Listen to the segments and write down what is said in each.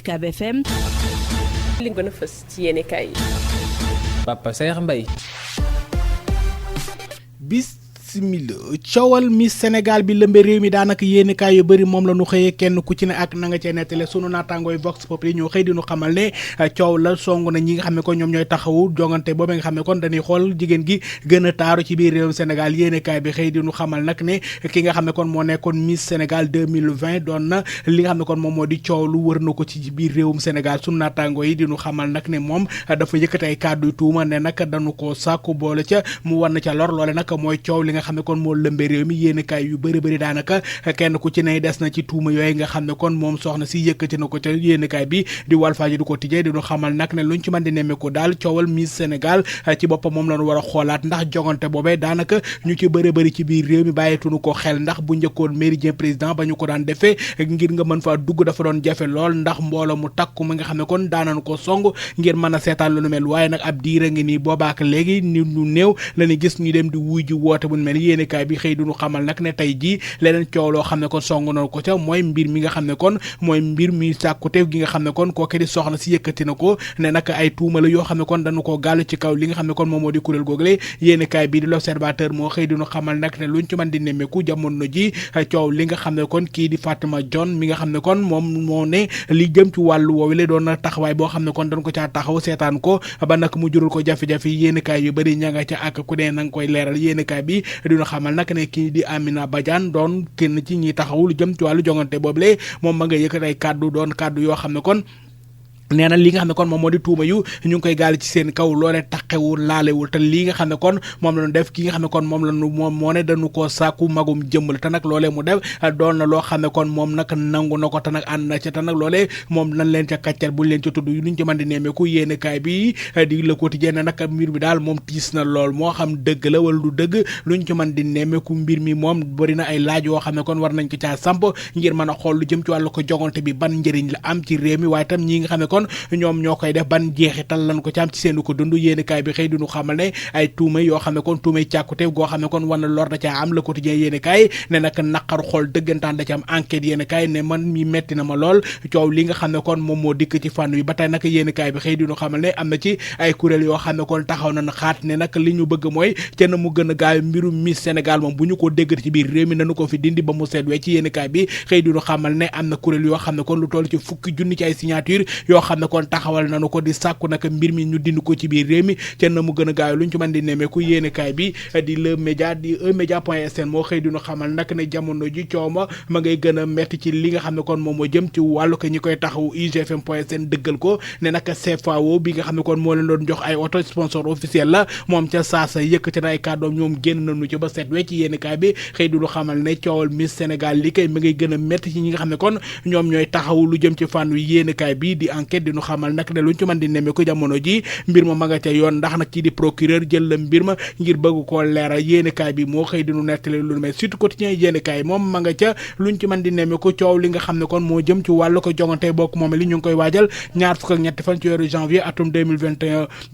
UCAB FM. li gën a fës ci yéenekaay yi. Papa Saer Mbaye. coowal Miss Sénégal bi lëmbe réew mi daanaka yéenekaay yu bëri moom la ñu xëyee kenn ku ci ne ak na nga cee nettale sunu naataangooy Vox Populi ñoo xëy di ñu xamal ne coow la song na ñi nga xam ne kon ñoom ñooy taxawu jongante boobu nga xam ne kon dañuy xool jigéen gi gën a taaru ci biir réewum Sénégal yéenekaay bi xëy di ñu xamal nag ne ki nga xam ne kon moo nekkoon Miss Sénégal 2020 doon na li nga xam ne kon moom moo di coow lu wër na ko ci biir réewum Sénégal sunu naataangoo yi di ñu xamal nag ne moom dafa yëkkati ay kàddu tuuma ne nag dañu ko sàkku boole ca mu war na ca lor loole nag mooy coow li nga xam ne kon moo lëmbe réew mi yéenekaay yu bëri daanaka kenn ku ci ne des na ci tuuma yooyu nga xam ne kon moom soxna si yëkkati na ko ca yéenekaay bi di Walfadjri du ko tijjee di ñu xamal nag ne luñ ci mën di nemmeeku daal coowal Miss Sénégal ci boppam moom lañu war a xoolaat ndax jogante boobee daanaka ñu ci bëri ci biir réew mi bàyyituñu ko xel ndax bu njëkkoon méridien président ba ñu ko daan defee ngir nga mën faa dugg dafa doon jafe lool ndax mbooloo mu takku mi nga xam ne kon daanañu ko song ngir mën a seetaan lu nu mel waaye nag ab diira ngi nii boobaak léegi ni ñu néew lañu gis ñu dem di wuy ji woote bu mel yéenekaay bi xëy duñu xamal nag ne tey jii leneen coow loo xam ne kon song na ko ca mooy mbir mi nga xam ne kon mooy mbir mi sàkkuteef gi nga xam ne kon kooke di soxna si yëkkati na ko ne nag ay tuuma la yoo xam ne kon dañu koo gàllu ci kaw li nga xam ne kon moom moo di kuréel googule yéenekaay bii di l'Observateur moo xëy duñu xamal nag ne luñ ci mën di nemmeeku jamono ji coow li nga xam ne kon kii di Fatima John mi nga xam ne kon moom moo ne li jëm ci wàllu woowu la doon na taxawaay boo xam ne kon dañ ko caa taxaw seetaan ko ba nag mu jural ko jafe-jafe yéenekaay yu bëri ña nga ca ak ku ne na nga koy leeral yéenekaay bi duñu xamal nag ne kii di Amina Badiane doon kenn ci ñi taxaw lu jëm ci wàllu jongante boobule moom ma nga yëkkat ay kàddu doon kàddu yoo xam ne kon nee na li nga xam ne kon moom moo di tuuma yu ñu ngi koy gaal ci seen kaw loolee taqewul laalewul te lii nga xam ne kon moom la ñu def ki nga xam ne kon moom moo ne dañu koo sàkku magum jëmbal te nag loolee mu def doon na loo xam ne kon moom nag nangu na ko te nag ànd na ca te nag loolee moom nan leen ca kàccal buñ leen ca tudd luñ ci mën di nemmeeku yéenekaay bi di Le Quotidien ne nag mbir mi daal moom tiis na lool moo xam dëgg la wala du dëgg luñ ci mën di nemmeeku mbir mi moom bëri na ay laaj yoo xam ne kon war nañ ko caa samp ngir mën a xool lu jëm ci wàllu ko jogante bi ban njëriñ la am ci réew mi waaye tam ñi nga xam ne kon ñoom ñoo koy def ban jeexital lan ko ci am ci seenu ko dund yéenekaay bi xëy duñu xamal ne ay tuuma yoo xam ne kon tuumay càkkute goo xam ne kon war na lor da caa am Le Quotidien yéenekaay ne nag naqaru xool dëggantaan da ci am enquête yéenekaay ne man mi metti na ma lool coow li nga xam ne kon moom moo dikk ci fànn bi ba tey nag yéenekaay bi xëy duñu xamal ne am na ci ay kuréel yoo xam ne kon taxaw nañ xaat ne nag li ñu bëgg mooy ca na mu gën a gaaw mbirum Miss Sénégal moom bu ñu ko déggati ci biir réew mi nañu ko fi dindi ba mu seet wecc ci yéenekaay bi xëy duñu xamal ne am na kuréel yoo xam ne kon lu toll ci fukki junni ci ay signature yoo xam ne kon taxawal nañu ko di sàkku nag mbir mi ñu dind ko ci biir réew mi ca na mu gën a gaaw lu ñu ci mën di nemmeeku yéenekaay bi di le média di eMédia.sn moo xëy duñu xamal nag ne jamono ji coow ma ngay gën a metti ci li nga xam ne kon moom moo jëm ci wàllu ko ñi koy taxawu IGFM.sn dëggal ko ne nag CFAO bi nga xam ne kon moo leen doon jox ay auto sponsor officiel la moom ca saasa yëkkati na ay kàddoom ñoom génn nañu ci ba seet wecc ci yéenekaay bi xëy duñu xamal ne coowal Miss Sénégal li kay ma ngay gën a metti ci ñi nga xam ne kon ñoom ñooy taxawu lu jëm ci fànn wi yéenekaay bi di enquête di ñu xamal nag ne luñ ci mën di nemme ko jamono ji mbir ma ma nga ca yoon ndax nag kii di procureur jël la mbir ma ngir bëgg koo leeral yéenekaay bi moo xëy dinu nettali lu mel surtout quotidien yéenekaay moom ma nga ca luñ ci mën di nemme ko coow li nga xam ne kon moo jëm ci wàllu ko jongante bokk moom li ñu ngi koy waajal ñaar fukk ak ñetti fan ci weeru janvier atum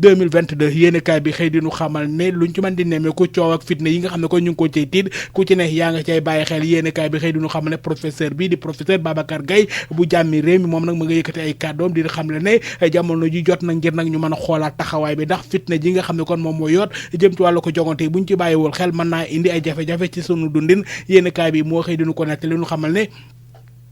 2022 yéenekaay bi xëy dinu xamal ne luñ ci mën di nemme ko coow ak fitna yi nga xam ne kon ñu ngi ko cay tiit ku ci ne yaa nga cay bàyyi xel yéenekaay bi xëy dinu xamal ne professeur bi di professeur Babacar Gaye bu jàmmi réew mi moom nag ma nga yëkkati ay kàddoom di xam le ne jamono ji jot na ngir nag ñu mën a xoolaat taxawaay bi ndax fitna ji nga xam ne kon moom moo yoot jëm ci wàllu ko jogante buñ ci bàyyiwul xel mën naa indi ay jafe-jafe ci sunu dundin yéenekaay bi moo xëy dinu ko nekk li ñu xamal ne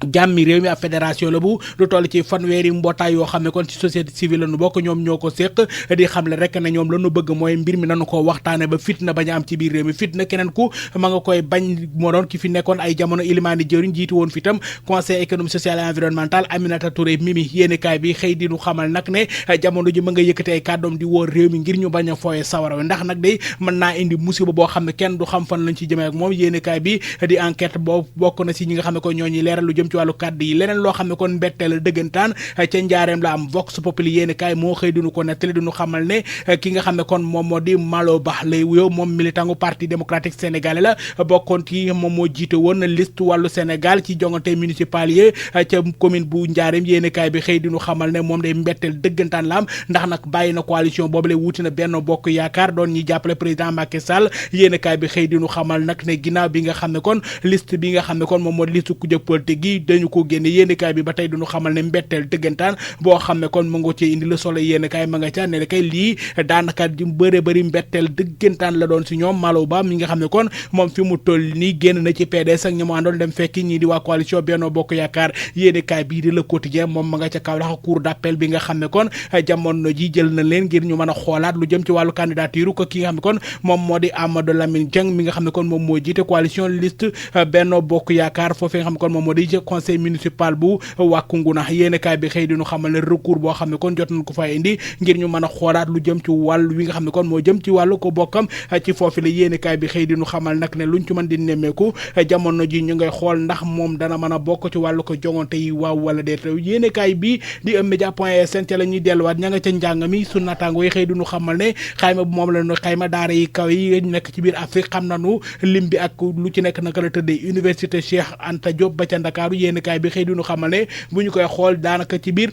jàmmi réew mi ab fédération la bu lu toll ci fanweeri mbootaay yoo xam ne kon ci société civile la nu bokk ñoom ñoo ko séq di xamle rek ne ñoom la nu bëgg mooy mbir mi nanu ko waxtaane ba fitna bañ a am ci biir réew mi fitna keneen ku ma nga koy bañ moo doon ki fi nekkoon ay jamono ilimaani jëriñ jiitu woon fi tam conseil économique social et environnemental Aminata Touré Mimi yéenekaay bi xëy di nu xamal nag ne jamono ji ma nga yëkkati ay kàddoom di wóor réew mi ngir ñu bañ a fooye sawara wi ndax nag day mën naa indi musiba boo xam ne kenn du xam fan lañ ci jëmee ak moom yéenekaay bi di enquête boo bokk na si ñi nga xam ne ko ñoo ñuy leeral lu jëm ci wàllu kàddu yi leneen loo xam ne kon mbetteel dëggantaan ca njaareem la am Vox Populi yéenekaay moo xëy duñu ko nettali duñu xamal ne ki nga xam ne kon moom moo di Malo Ba lay wuyoo moom militantu parti démocratique sénégalais la bokkoon ci moom moo jiite woon liste wàllu Sénégal ci jongante municipal yi ca commune bu njaareem yéenekaay bi xëy duñu xamal ne moom day mbetteel dëggantaan la am ndax nag bàyyi na coalition boobu lay wuti na Benno Bokk Yaakaar doon ñi jàppale président Macky Sall yéenekaay bi xëy duñu xamal nag ne ginnaaw bi nga xam ne kon liste bi nga xam ne kon moom moo di liste ku jëkk politique gi dañu ko génne yéenekaay bi ba tey duñu xamal ne mbetteel dëggantaan boo xam ne kon mu nga ci indi Le Soleil yéenekaay ma nga ca ne kay lii daanaka di bëri mbetteel dëggantaan la doon si ñoom Malo Ba mi nga xam ne kon moom fi mu toll nii génn na ci PDS ak ñi mu àndoon dem fekki ñii di waa coalition Benno Bokk Yaakaar yéenekaay bii di Le Quotidien moom ma nga ca Kaolack cour d'appel bi nga xam ne kon jamono ji jël na leen ngir ñu mën a xoolaat lu jëm ci wàllu candidature ko ki nga xam ne kon moom moo di Amadou Lamine Dieng mi nga xam ne kon moom moo jiite coalition liste Benno Bokk Yaakaar foofee nga xam ne kon moom moo di conseil municipal bu Wakunguna yéenekaay bi xëy di ñu xamal ne recours boo xam ne kon jot nañ ko fay indi ngir ñu mën a xoolaat lu jëm ci wàllu wi nga xam ne kon moo jëm ci wàllu ko bokkam ci foofu la yéenekaay bi xëy di ñu xamal nag ne luñ ci mën di nemmeeku jamono ji ñu ngay xool ndax moom dana mën a bokk ci wàllu ko jongante yi waaw wala déet yéenekaay bi di Média.sn ca la ñuy delluwaat ña nga ca njàng mi su naataango yi xëy di ñu xamal ne xayma bu moom la ñu xayma daara yi kaw yi nekk ci biir Afrique xam nañu lim bi ak lu ci nekk naka la tëddee université Cheikh Anta Diop ba ca Ndakaaru yéenekaay bi xëy di ñu xamal ne bu ñu koy xool daanaka ci biir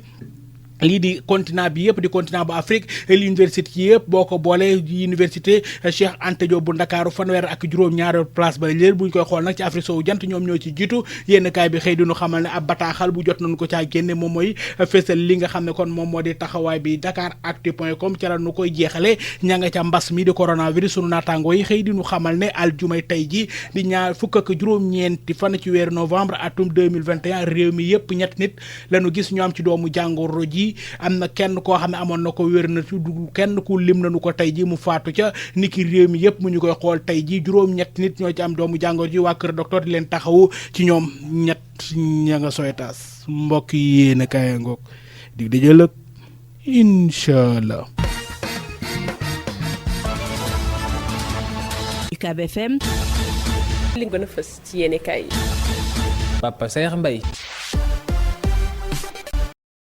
lii di continent bi yëpp di continent bu Afrique l'université yëpp boo ko boolee université Cheikh Anta Diop bu Ndakaaru fanweer ak juróom-ñaari place ba léer bu ñu koy xool nag ci Afrique sowu jant ñoom ñoo ci jiitu yenn kaay bi xëy duñu xamal ne ab bataaxal bu jot nañu ko caa génne moom mooy fésal li nga xam ne kon moom moo di taxawaay bi dakaractu.com ca la nu koy jeexale ña nga ca mbas mi di coronavirus sunu naataangoo yi xëy diñu xamal ne aljumay tey ji di ñaar fukk ak juróom-ñeenti fan ci weeru novembre atum 2021 réew mi yëpp ñett nit lañu gis ñu am ci doomu jàngoro ji am na kenn koo xam ne amoon na ko wér na ci dugg kenn ku lim nañu ko tey ji mu faatu ca niki réew mi yëpp mu ñu koy xool tey ji juróom-ñett nit ñoo ci am doomu jàngoro ji waa kër docteur di leen taxawu ci ñoom ñett ña nga soytaas mbokk yi yéen a kaay ngoog dig di jëlëg incha allah. UCAB FM. li gën a fës ci yéen kaay yi. Papa Saer Mbaye